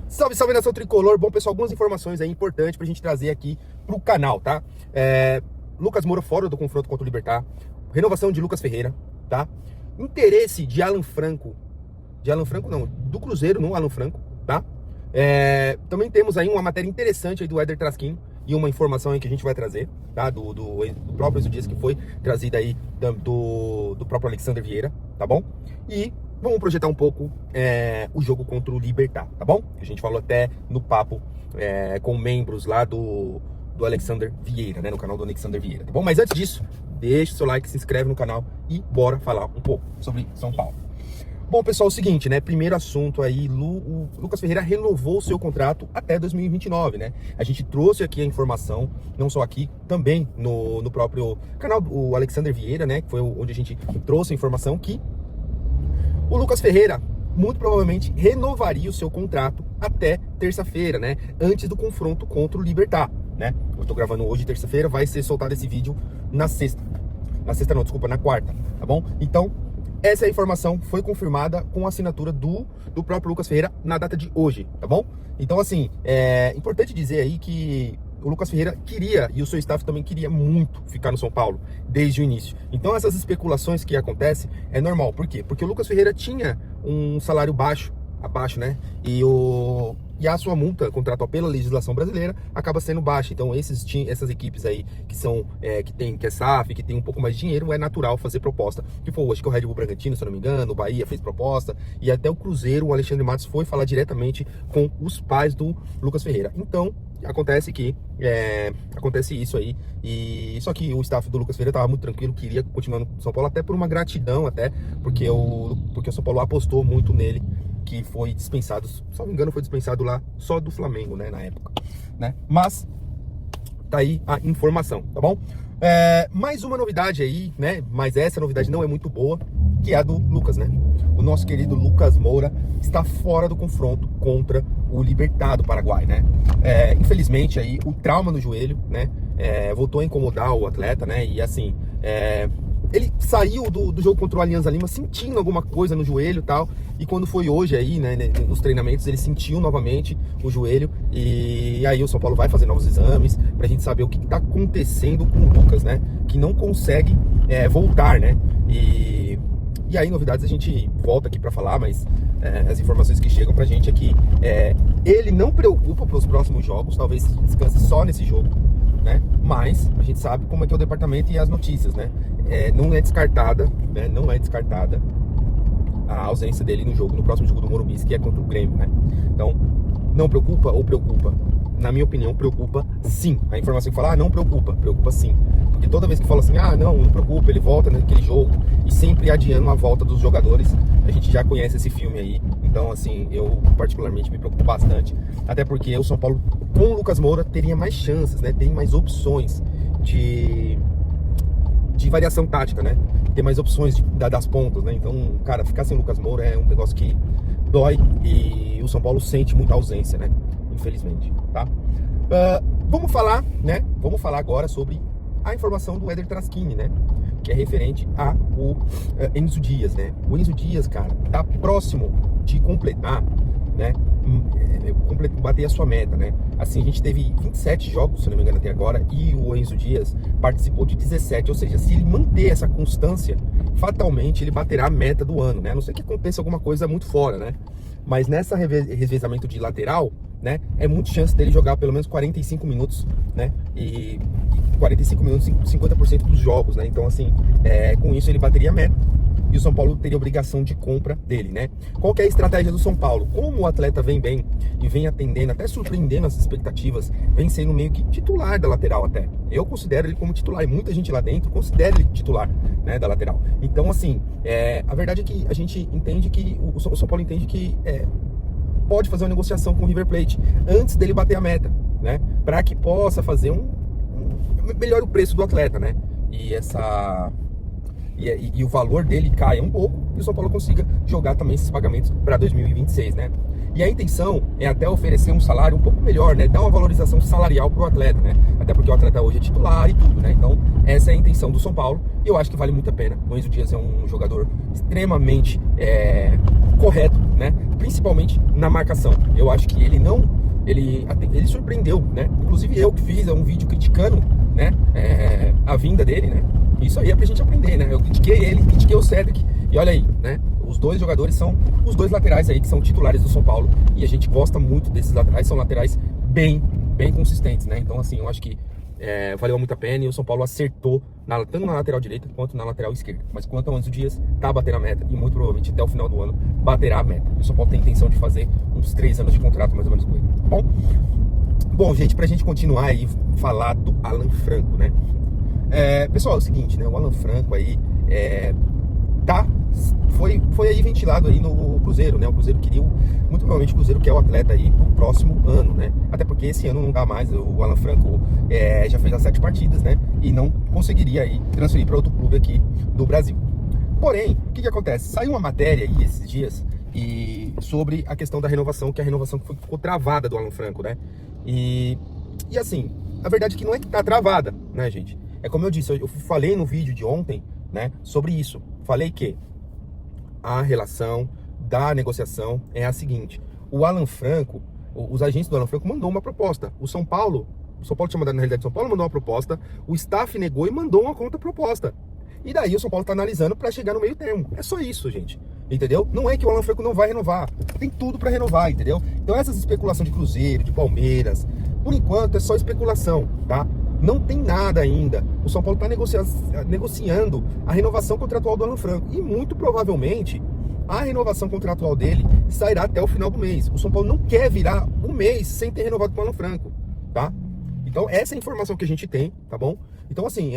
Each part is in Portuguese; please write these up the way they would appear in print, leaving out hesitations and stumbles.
Salve, salve, nação tricolor. Bom, pessoal, algumas informações aí importantes pra gente trazer aqui pro canal, tá? Lucas Moura fora do confronto contra o Libertad, renovação de Lucas Ferreira, tá? Interesse de Alan Franco, do Cruzeiro no Alan Franco, tá? Também temos aí uma matéria interessante aí do Éder Trasquinho e uma informação aí que a gente vai trazer, tá? Do próprio Enzo Dias, que foi trazida aí do próprio Alexander Vieira, tá bom? E vamos projetar um pouco o jogo contra o Libertad, tá bom? A gente falou até no papo com membros lá do Alexander Vieira, né? No canal do Alexander Vieira, tá bom? Mas antes disso, deixa o seu like, se inscreve no canal e bora falar um pouco sobre São Paulo. Bom, pessoal, é o seguinte, né? Primeiro assunto aí, o Lucas Ferreira renovou o seu contrato até 2029, né? A gente trouxe aqui a informação, não só aqui, também no próprio canal do Alexander Vieira, né? Que foi onde a gente trouxe a informação que o Lucas Ferreira muito provavelmente renovaria o seu contrato até terça-feira, né? Antes do confronto contra o Libertad, né? Eu tô gravando hoje, terça-feira, vai ser soltado esse vídeo na sexta. Na quarta, tá bom? Então, essa informação foi confirmada com a assinatura do próprio Lucas Ferreira na data de hoje, tá bom? Então, assim, é importante dizer aí que o Lucas Ferreira queria, e o seu staff também queria muito ficar no São Paulo, desde o início. Então, essas especulações que acontecem é normal. Por quê? Porque o Lucas Ferreira tinha um salário abaixo, né? E a sua multa contratual pela legislação brasileira acaba sendo baixa. Então, essas equipes aí que são que é SAF, que tem um pouco mais de dinheiro, é natural fazer proposta. Que foi, acho que o Red Bull Bragantino, se eu não me engano, o Bahia fez proposta, e até o Cruzeiro, o Alexandre Matos foi falar diretamente com os pais do Lucas Ferreira. Então, acontece isso aí, e só que o staff do Lucas Ferreira estava muito tranquilo, queria continuar no São Paulo, até por uma gratidão, porque o São Paulo apostou muito nele, que foi dispensado, se não me engano, foi dispensado lá só do Flamengo, né, na época, né? Mas tá aí a informação, tá bom? Mais uma novidade aí, né? Mas essa novidade não é muito boa, que é a do Lucas, né? O nosso querido Lucas Moura está fora do confronto contra o Libertad do Paraguai, né? Infelizmente aí o trauma no joelho, né? Voltou a incomodar o atleta, né? E assim, ele saiu do jogo contra o Alianza Lima sentindo alguma coisa no joelho e tal, e quando foi hoje aí, né, nos treinamentos, ele sentiu novamente o joelho, e aí o São Paulo vai fazer novos exames pra gente saber o que tá acontecendo com o Lucas, né, que não consegue voltar, né, e aí novidades a gente volta aqui pra falar, mas as informações que chegam pra gente é que ele não preocupa pros próximos jogos, talvez descanse só nesse jogo, né? Mas a gente sabe como é que é o departamento e as notícias, né? Não é descartada, né? Não é descartada a ausência dele no próximo jogo do Morumbi, que é contra o Grêmio, né? Então, não preocupa ou preocupa? Na minha opinião, preocupa sim. A informação que fala, não preocupa sim. Porque toda vez que fala assim, não preocupa, ele volta naquele jogo, e sempre adiando a volta dos jogadores, a gente já conhece esse filme aí. Então, assim, eu particularmente me preocupo bastante. Até porque o São Paulo, com o Lucas Moura, teria mais chances, né? Tem mais opções de variação tática, né? Tem mais opções das pontas, né? Então, cara, ficar sem o Lucas Moura é um negócio que dói, e o São Paulo sente muita ausência, né? Infelizmente, tá? Vamos falar, né? Vamos falar agora sobre a informação do Éder Trasquini, né? Que é referente ao Enzo Dias, né? O Enzo Dias, cara, tá próximo de completar, né? Bater a sua meta, né? Assim, a gente teve 27 jogos, se não me engano, até agora, e o Enzo Dias participou de 17, ou seja, se ele manter essa constância, fatalmente ele baterá a meta do ano, né? A não ser que aconteça alguma coisa muito fora, né? Mas nessa revezamento de lateral, né, é muito chance dele jogar pelo menos 45 minutos, né, e 45 minutos, 50% dos jogos, né, então assim, com isso ele bateria a meta, e o São Paulo teria obrigação de compra dele, né. Qual que é a estratégia do São Paulo? Como o atleta vem bem e vem atendendo, até surpreendendo as expectativas, vem sendo meio que titular da lateral até. Eu considero ele como titular, e muita gente lá dentro considera ele titular, né, da lateral. Então assim, a verdade é que a gente entende que, o São Paulo entende que pode fazer uma negociação com o River Plate antes dele bater a meta, né, para que possa fazer melhor o preço do atleta, né, e e o valor dele caia um pouco e o São Paulo consiga jogar também esses pagamentos para 2026, né? E a intenção é até oferecer um salário um pouco melhor, né? Dar uma valorização salarial para o atleta, né? Até porque o atleta hoje é titular e tudo, né? Então, essa é a intenção do São Paulo e eu acho que vale muito a pena. O Enzo Dias é um jogador extremamente correto, né? Principalmente na marcação. Eu acho que ele surpreendeu, né? Inclusive eu que fiz um vídeo criticando, né? A vinda dele, né? Isso aí é pra gente aprender, né? Eu critiquei ele, critiquei o Cedric e olha aí, né? Os dois jogadores são os dois laterais aí que são titulares do São Paulo e a gente gosta muito desses laterais, são laterais bem consistentes, né? Então assim, eu acho que valeu muito a pena e o São Paulo acertou tanto na lateral direita quanto na lateral esquerda. Mas quanto ao Enzo Dias, tá batendo a meta e muito provavelmente até o final do ano baterá a meta. E o São Paulo tem intenção de fazer uns 3 anos de contrato mais ou menos com ele, tá bom? Gente, pra gente continuar aí, falar do Alan Franco, né? Pessoal, é o seguinte, né? O Alan Franco aí foi aí ventilado aí no Cruzeiro, né? O Cruzeiro queria, muito provavelmente o Cruzeiro quer o atleta aí pro próximo ano, né? Até porque esse ano não dá mais, o Alan Franco já fez as 7 partidas, né? E não conseguiria aí transferir para outro clube aqui do Brasil. Porém, o que acontece? Saiu uma matéria aí esses dias sobre a questão da renovação, que a renovação ficou travada do Alan Franco, né? E assim, a verdade é que não é que tá travada, né, gente? É como eu disse, eu falei no vídeo de ontem, né, sobre isso. Falei que a relação da negociação é a seguinte: o Alan Franco, os agentes do Alan Franco mandou uma proposta. O São Paulo tinha mandado, na realidade, o São Paulo mandou uma proposta, o staff negou e mandou uma contraproposta. E daí o São Paulo tá analisando para chegar no meio termo. É só isso, gente. Entendeu? Não é que o Alan Franco não vai renovar. Tem tudo para renovar, entendeu? Então essas especulações de Cruzeiro, de Palmeiras, por enquanto é só especulação, tá? Não tem nada ainda. O São Paulo está negociando a renovação contratual do Alan Franco. E muito provavelmente a renovação contratual dele sairá até o final do mês. O São Paulo não quer virar um mês sem ter renovado com o Alan Franco, tá? Então essa é a informação que a gente tem, tá bom? Então assim,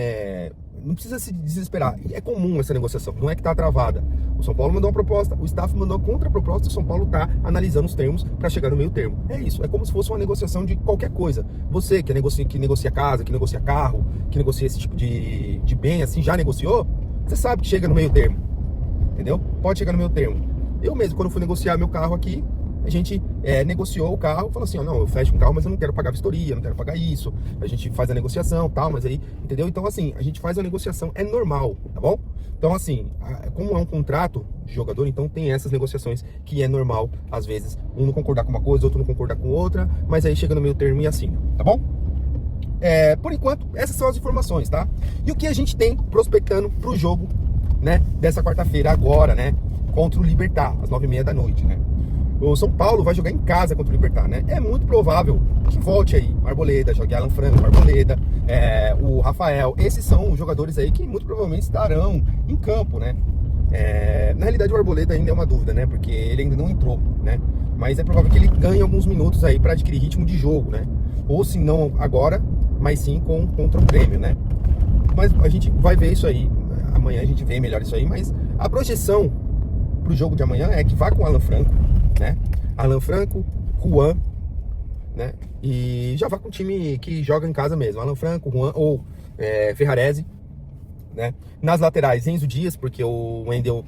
não precisa se desesperar. É comum essa negociação, não é que tá travada. O São Paulo mandou uma proposta, o staff mandou uma contraproposta, o São Paulo tá analisando os termos para chegar no meio termo. É isso, é como se fosse uma negociação de qualquer coisa. Você que negocia casa, que negocia carro, que negocia esse tipo de bem, assim, já negociou, você sabe que chega no meio termo, entendeu? Pode chegar no meio termo. Eu mesmo, quando fui negociar meu carro aqui, a gente negociou o carro, falou assim, ó, não, eu fecho com o carro, mas eu não quero pagar vistoria, não quero pagar isso. A gente faz a negociação, tal, mas aí, entendeu? Então, assim, a gente faz a negociação, é normal, tá bom? Então, assim, como é um contrato de jogador, então tem essas negociações que é normal, às vezes, um não concordar com uma coisa, outro não concordar com outra, mas aí chega no meio termo e assina, tá bom? Por enquanto, essas são as informações, tá? E o que a gente tem prospectando pro jogo, né, dessa quarta-feira agora, né, contra o Libertad, às 9h30 da noite, né? O São Paulo vai jogar em casa contra o Libertad, né? É muito provável que volte aí Arboleda, jogue Alan Franco, Arboleda, o Rafael. Esses são os jogadores aí que muito provavelmente estarão em campo, né? Na realidade o Arboleda ainda é uma dúvida, né? Porque ele ainda não entrou, né? Mas é provável que ele ganhe alguns minutos aí para adquirir ritmo de jogo, né? Ou se não agora, mas sim contra o Grêmio, né? Mas a gente vai ver isso aí. Amanhã a gente vê melhor isso aí, mas a projeção pro jogo de amanhã é que vá com o Alan Franco, né? Alan Franco, Juan, né? E já vá com o time que joga em casa mesmo, Alan Franco, Juan ou Ferrarese, né? Nas laterais, Enzo Dias, porque o Wendel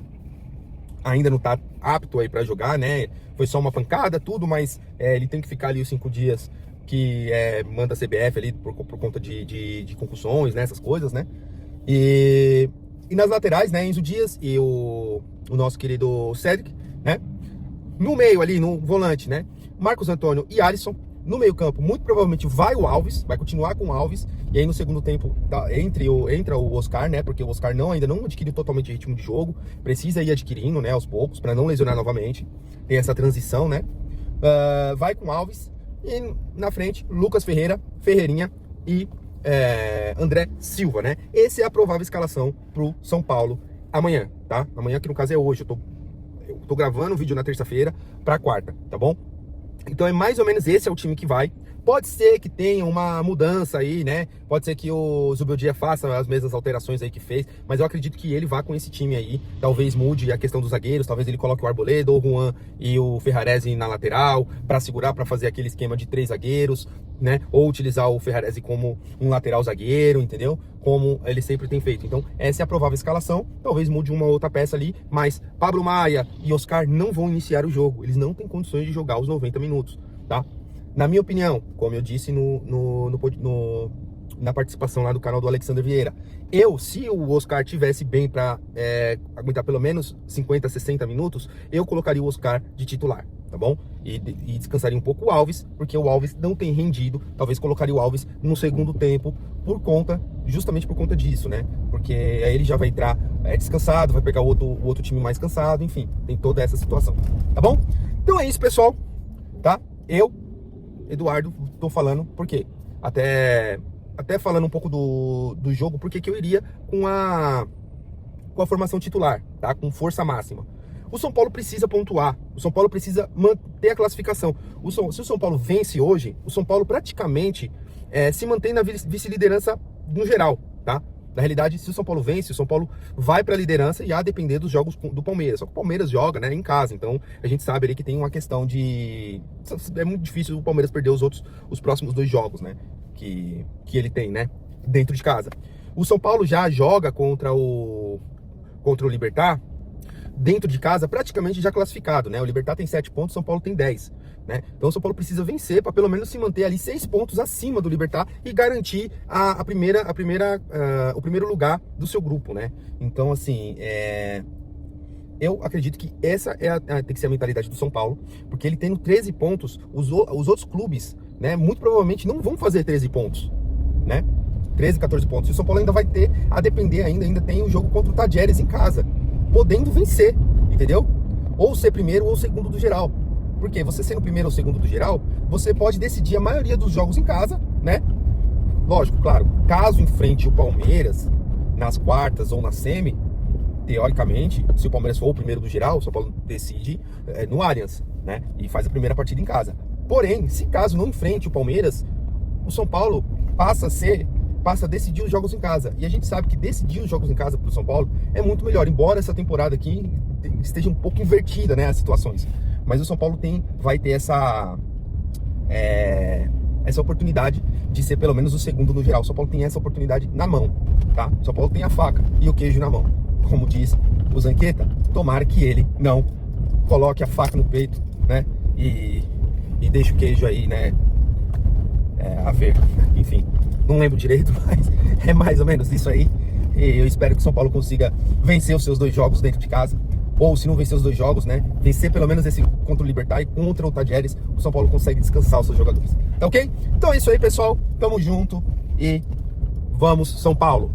ainda não tá apto aí para jogar, né? Foi só uma pancada, tudo, mas ele tem que ficar ali os 5 dias que manda a CBF ali por conta de concussões, né? Essas coisas, né? E nas laterais, né? Enzo Dias e o nosso querido Cedric, né? No meio ali, no volante, né? Marcos Antônio e Alisson. No meio campo, muito provavelmente vai o Alves, vai continuar com o Alves. E aí no segundo tempo entra o Oscar, né? Porque o Oscar ainda não adquiriu totalmente ritmo de jogo. Precisa ir adquirindo, né? Aos poucos, para não lesionar novamente. Tem essa transição, né? Vai com o Alves. E na frente, Lucas Ferreira, Ferreirinha e André Silva, né? Essa é a provável escalação pro São Paulo amanhã, tá? Amanhã, que no caso é hoje. Eu tô gravando o vídeo na terça-feira pra quarta, tá bom? Então mais ou menos esse é o time que vai. Pode ser que tenha uma mudança aí, né? Pode ser que o Zubeldia faça as mesmas alterações aí que fez, mas eu acredito que ele vá com esse time aí. Talvez mude a questão dos zagueiros, talvez ele coloque o Arboleda, o Juan e o Ferraresi na lateral para segurar, para fazer aquele esquema de 3 zagueiros, né? Ou utilizar o Ferraresi como um lateral zagueiro, entendeu? Como ele sempre tem feito. Então, essa é a provável escalação. Talvez mude uma outra peça ali, mas Pablo Maia e Oscar não vão iniciar o jogo. Eles não têm condições de jogar os 90 minutos, tá? Na minha opinião, como eu disse na participação lá do canal do Alexander Vieira, se o Oscar tivesse bem para aguentar pelo menos 50, 60 minutos, eu colocaria o Oscar de titular, tá bom? E descansaria um pouco o Alves, porque o Alves não tem rendido. Talvez colocaria o Alves no segundo tempo, justamente por conta disso, né? Porque aí ele já vai entrar descansado, vai pegar o outro time mais cansado, enfim, tem toda essa situação, tá bom? Então é isso, pessoal, tá? Eduardo, tô falando, por quê? Até falando um pouco do jogo, porque que eu iria com a formação titular, tá? Com força máxima. O São Paulo precisa pontuar, o São Paulo precisa manter a classificação. Se o São Paulo vence hoje, o São Paulo praticamente se mantém na vice-liderança no geral, tá? Na realidade, se o São Paulo vence, o São Paulo vai para a liderança e a depender dos jogos do Palmeiras. Só que o Palmeiras joga, né, em casa, então a gente sabe ali que tem uma questão de... É muito difícil o Palmeiras perder os próximos 2 jogos, né, que ele tem, né, dentro de casa. O São Paulo já joga contra o Libertad, dentro de casa, praticamente já classificado, né? O Libertad tem 7 pontos, o São Paulo tem 10, né? Então o São Paulo precisa vencer para pelo menos se manter ali 6 pontos acima do Libertad e garantir o primeiro lugar do seu grupo, né? Então, assim, eu acredito que essa tem que ser a mentalidade do São Paulo, porque ele tendo 13 pontos, os outros clubes, né, muito provavelmente não vão fazer 13 pontos, né? 13, 14 pontos. E o São Paulo ainda vai ter a depender, ainda tem o jogo contra o Tajeres em casa, podendo vencer, entendeu? Ou ser primeiro ou segundo do geral. Porque você sendo primeiro ou segundo do geral, você pode decidir a maioria dos jogos em casa, né? Lógico, claro, caso enfrente o Palmeiras nas quartas ou na semi, teoricamente, se o Palmeiras for o primeiro do geral, o São Paulo decide no Allianz, né? E faz a primeira partida em casa. Porém, se caso não enfrente o Palmeiras, o São Paulo passa a decidir os jogos em casa. E a gente sabe que decidir os jogos em casa para o São Paulo é muito melhor, embora essa temporada aqui esteja um pouco invertida, né, as situações. Mas o São Paulo vai ter essa oportunidade de ser pelo menos o segundo no geral. O São Paulo tem essa oportunidade na mão, tá? O São Paulo tem a faca e o queijo na mão. Como diz o Zanqueta, tomara que ele não coloque a faca no peito, né, e deixe o queijo aí, né, a ver, enfim. Não lembro direito, mas é mais ou menos isso aí. E eu espero que o São Paulo consiga vencer os seus 2 jogos dentro de casa. Ou se não vencer os 2 jogos, né, vencer pelo menos esse contra o Libertad e contra o Tajeres, o São Paulo consegue descansar os seus jogadores. Tá ok? Então é isso aí, pessoal. Tamo junto e vamos, São Paulo!